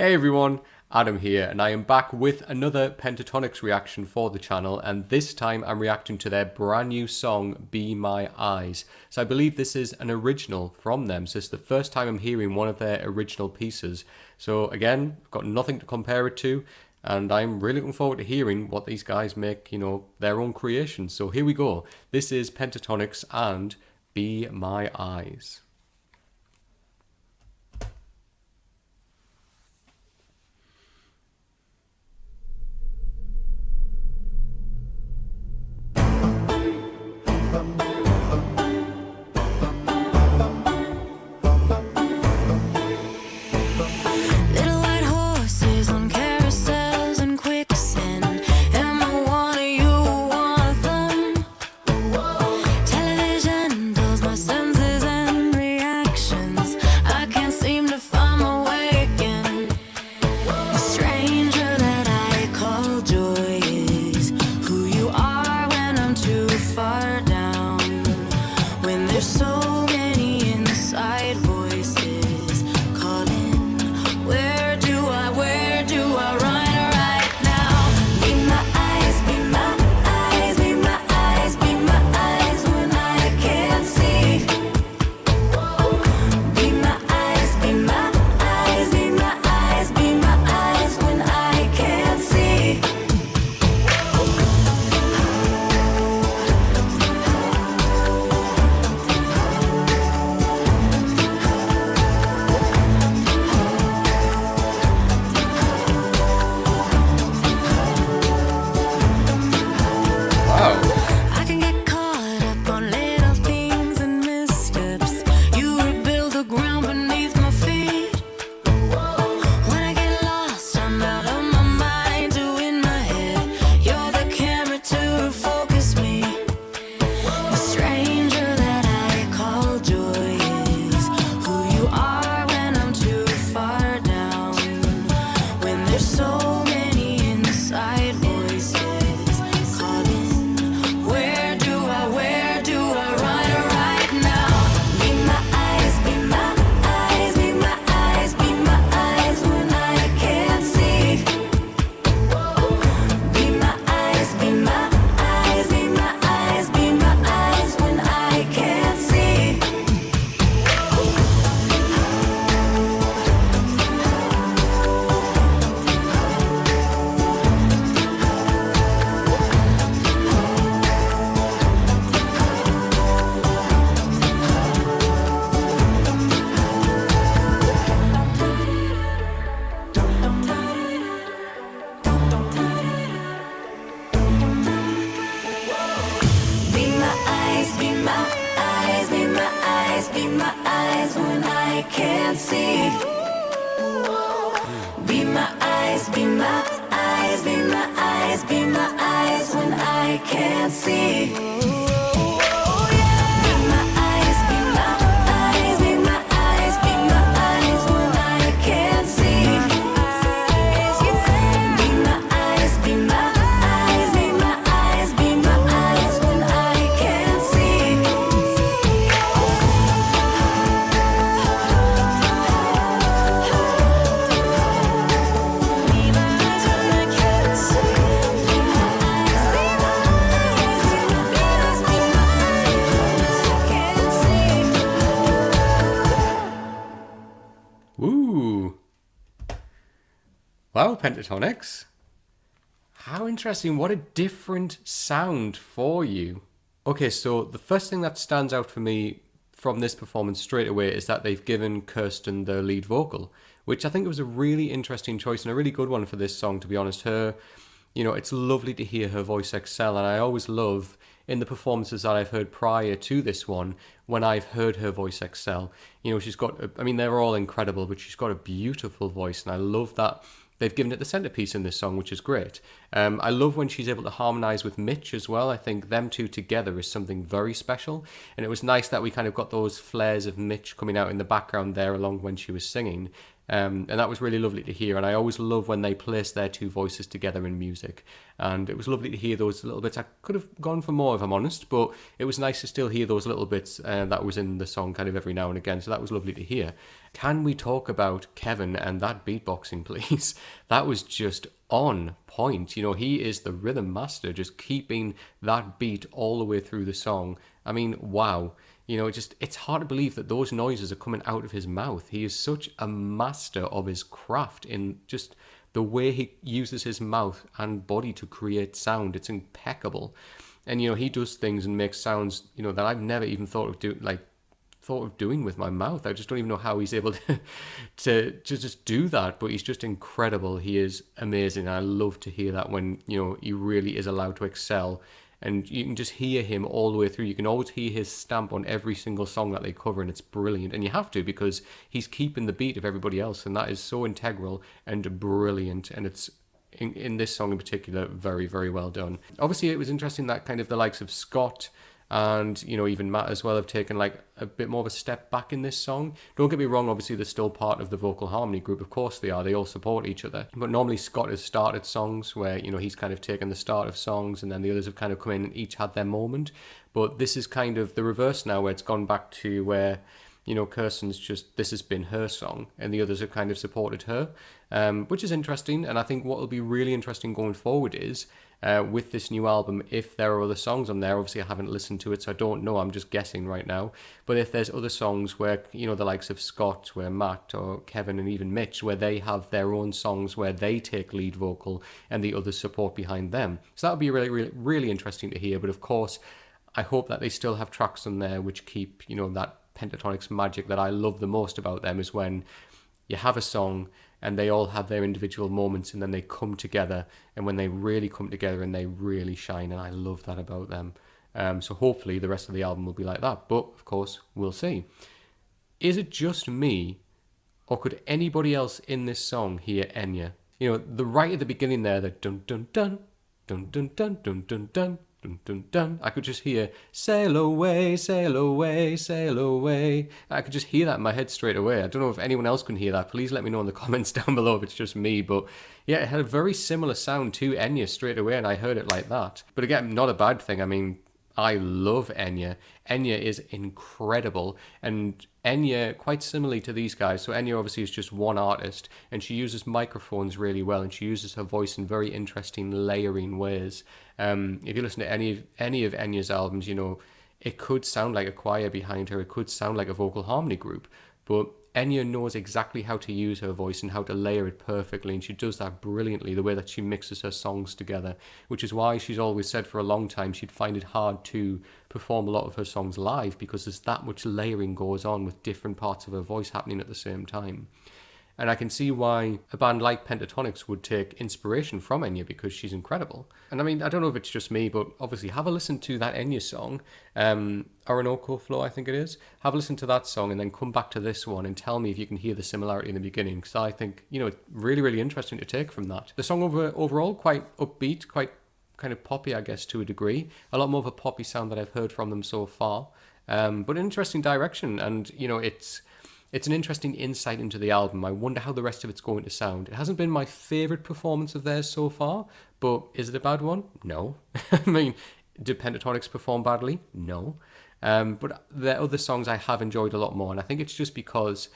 Hey everyone, Adam here, and I am back with another Pentatonix reaction for the channel, and this time I'm reacting to their brand new song, Be My Eyes. So I believe this is an original from them, so it's the first time I'm hearing one of their original pieces. So again, I've got nothing to compare it to, and I'm really looking forward to hearing what these guys make, their own creations. So here we go. This is Pentatonix and Be My Eyes. Be my eyes when I can't see. Be my eyes, be my eyes, be my eyes, be my eyes when I can't see. Ooh. Wow, Pentatonix. How interesting. What a different sound for you. Okay, so the first thing that stands out for me from this performance straight away is that they've given Kirsten the lead vocal, which I think was a really interesting choice and a really good one for this song, to be honest. It's lovely to hear her voice excel, and I always love in the performances that I've heard prior to this one, when I've heard her voice excel. She's got, they're all incredible, but she's got a beautiful voice, and I love that they've given it the centerpiece in this song, which is great. I love when she's able to harmonize with Mitch as well. I think them two together is something very special, and it was nice that we kind of got those flares of Mitch coming out in the background there along when she was singing. And that was really lovely to hear. And I always love when they place their two voices together in music. And it was lovely to hear those little bits. I could have gone for more, if I'm honest, but it was nice to still hear those little bits that was in the song kind of every now and again. So that was lovely to hear. Can we talk about Kevin and that beatboxing, please? That was just on point. You know, he is the rhythm master, just keeping that beat all the way through the song. I mean, wow. You know, it's hard to believe that those noises are coming out of his mouth. He is such a master of his craft in just the way he uses his mouth and body to create sound. It's impeccable. And, you know, he does things and makes sounds, you know, that I've never even thought of doing with my mouth. I just don't even know how he's able to just do that, but he's just incredible. He is amazing. I love to hear that when, you know, he really is allowed to excel. And you can just hear him all the way through. You can always hear his stamp on every single song that they cover, and it's brilliant. And you have to, because he's keeping the beat of everybody else, and that is so integral and brilliant. And it's, in this song in particular, very, very well done. Obviously, it was interesting that kind of the likes of Scott and, you know, even Matt as well have taken like a bit more of a step back in this song. Don't get me wrong, obviously they're still part of the vocal harmony group. Of course they are. They all support each other. But normally Scott has started songs where, you know, he's kind of taken the start of songs, and then the others have kind of come in and each had their moment. But this is kind of the reverse now, where it's gone back to where, you know, Kirsten's just, this has been her song, and the others have kind of supported her, which is interesting. And I think what will be really interesting going forward is, with this new album, if there are other songs on there. Obviously I haven't listened to it, so I don't know, I'm just guessing right now. But if there's other songs where, you know, the likes of Scott, where Matt or Kevin and even Mitch, where they have their own songs where they take lead vocal and the others support behind them. So that would be really, really, really interesting to hear. But of course, I hope that they still have tracks on there which keep, you know, that Pentatonix magic that I love the most about them, is when you have a song and they all have their individual moments, and then they come together, and when they really come together and they really shine, and I love that about them. So hopefully the rest of the album will be like that, but of course we'll see. Is it just me, or could anybody else in this song hear Enya? You know, the right at the beginning there, the dun dun dun dun dun dun dun dun dun dun dun dun. I could just hear sail away, sail away, sail away. I could just hear that in my head straight away. I don't know if anyone else can hear that. Please let me know in the comments down below if it's just me. But yeah, it had a very similar sound to Enya straight away, and I heard it like that. But again, not a bad thing. I mean, I love Enya. Enya is incredible, and Enya, quite similarly to these guys, so Enya obviously is just one artist, and she uses microphones really well, and she uses her voice in very interesting layering ways. If you listen to any of Enya's albums, you know, it could sound like a choir behind her, it could sound like a vocal harmony group, but Enya knows exactly how to use her voice and how to layer it perfectly, and she does that brilliantly, the way that she mixes her songs together, which is why she's always said for a long time she'd find it hard to perform a lot of her songs live, because there's that much layering goes on with different parts of her voice happening at the same time. And I can see why a band like Pentatonix would take inspiration from Enya, because she's incredible. And I mean, I don't know if it's just me, but obviously have a listen to that Enya song, Orinoco Flow, I think it is. Have a listen to that song and then come back to this one and tell me if you can hear the similarity in the beginning, because I think, you know, it's really, really interesting to take from that. The song overall, quite upbeat, quite kind of poppy, I guess, to a degree. A lot more of a poppy sound that I've heard from them so far. But an interesting direction, and, you know, it's an interesting insight into the album. I wonder how the rest of it's going to sound. It hasn't been my favourite performance of theirs so far, but is it a bad one? No. I mean, did Pentatonix perform badly? No. But the other songs I have enjoyed a lot more, and I think it's just because,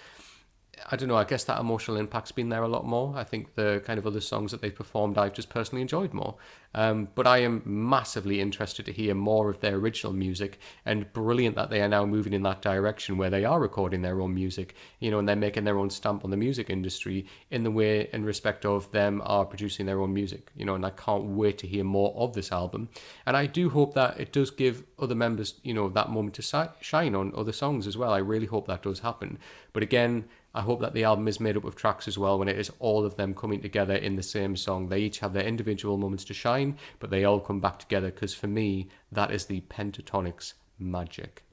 I don't know, I guess that emotional impact's been there a lot more. I think the kind of other songs that they've performed I've just personally enjoyed more. But I am massively interested to hear more of their original music, and brilliant that they are now moving in that direction where they are recording their own music, you know, and they're making their own stamp on the music industry in the way, in respect of them are producing their own music, you know, and I can't wait to hear more of this album. And I do hope that it does give other members, you know, that moment to shine on other songs as well. I really hope that does happen. But again, I hope that the album is made up of tracks as well, when it is all of them coming together in the same song. They each have their individual moments to shine, but they all come back together, because for me, that is the Pentatonix magic.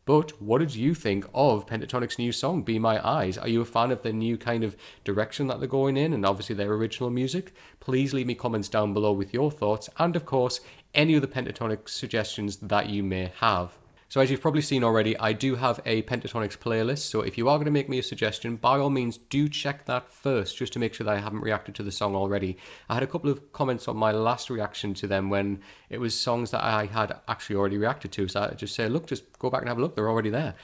But what did you think of Pentatonix's new song, Be My Eyes? Are you a fan of the new kind of direction that they're going in, and obviously their original music? Please leave me comments down below with your thoughts, and of course, any other Pentatonix suggestions that you may have. So as you've probably seen already, I do have a Pentatonix playlist, so if you are going to make me a suggestion, by all means do check that first, just to make sure that I haven't reacted to the song already. I had a couple of comments on my last reaction to them when it was songs that I had actually already reacted to, so I just say, look, just go back and have a look, they're already there.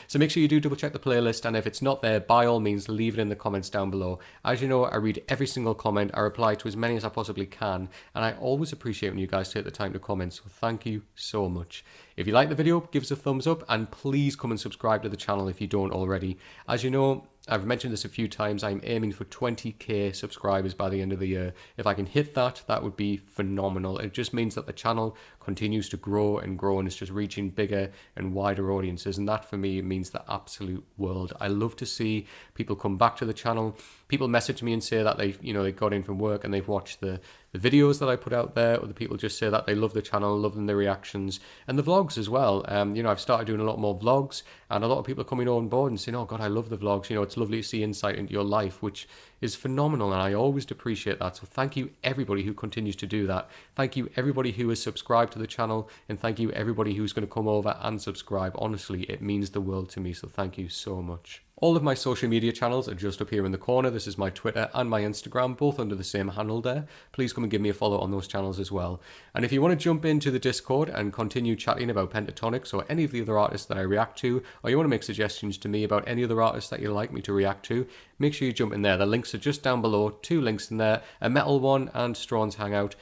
So make sure you do double check the playlist, and if it's not there, by all means leave it in the comments down below. As you know, I read every single comment, I reply to as many as I possibly can, and I always appreciate when you guys take the time to comment, so thank you so much. If you like the video, give us a thumbs up, and please come and subscribe to the channel if you don't already. As you know, I've mentioned this a few times, I'm aiming for 20k subscribers by the end of the year. If I can hit that, that would be phenomenal. It just means that the channel continues to grow and grow, and it's just reaching bigger and wider audiences, and that for me means the absolute world. I love to see people come back to the channel. People message me and say that they got in from work and they've watched the videos that I put out there, or the people just say that they love the channel, loving the reactions and the vlogs as well. I've started doing a lot more vlogs, and a lot of people are coming on board and saying, oh God, I love the vlogs. It's lovely to see insight into your life, which is phenomenal, and I always appreciate that. So thank you everybody who continues to do that. Thank you everybody who has subscribed to the channel, and thank you everybody who's going to come over and subscribe. Honestly, it means the world to me, so thank you so much. All of my social media channels are just up here in the corner. This is my Twitter and my Instagram, both under the same handle there. Please come and give me a follow on those channels as well. And if you want to jump into the Discord and continue chatting about Pentatonix or any of the other artists that I react to, or you want to make suggestions to me about any other artists that you'd like me to react to, make sure you jump in there. The links are just down below, 2 links in there, a metal one and Strawn's Hangout.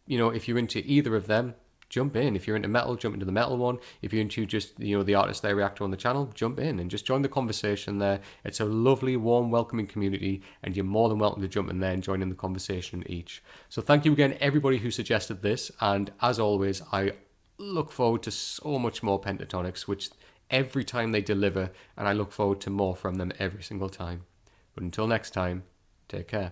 If you're into either of them, jump in. If you're into metal, jump into the metal one. If you're into just, the artists they react to on the channel, jump in and just join the conversation there. It's a lovely, warm, welcoming community, and you're more than welcome to jump in there and join in the conversation each. So thank you again, everybody who suggested this, and as always, I look forward to so much more Pentatonix, which every time they deliver, and I look forward to more from them every single time. But until next time, take care.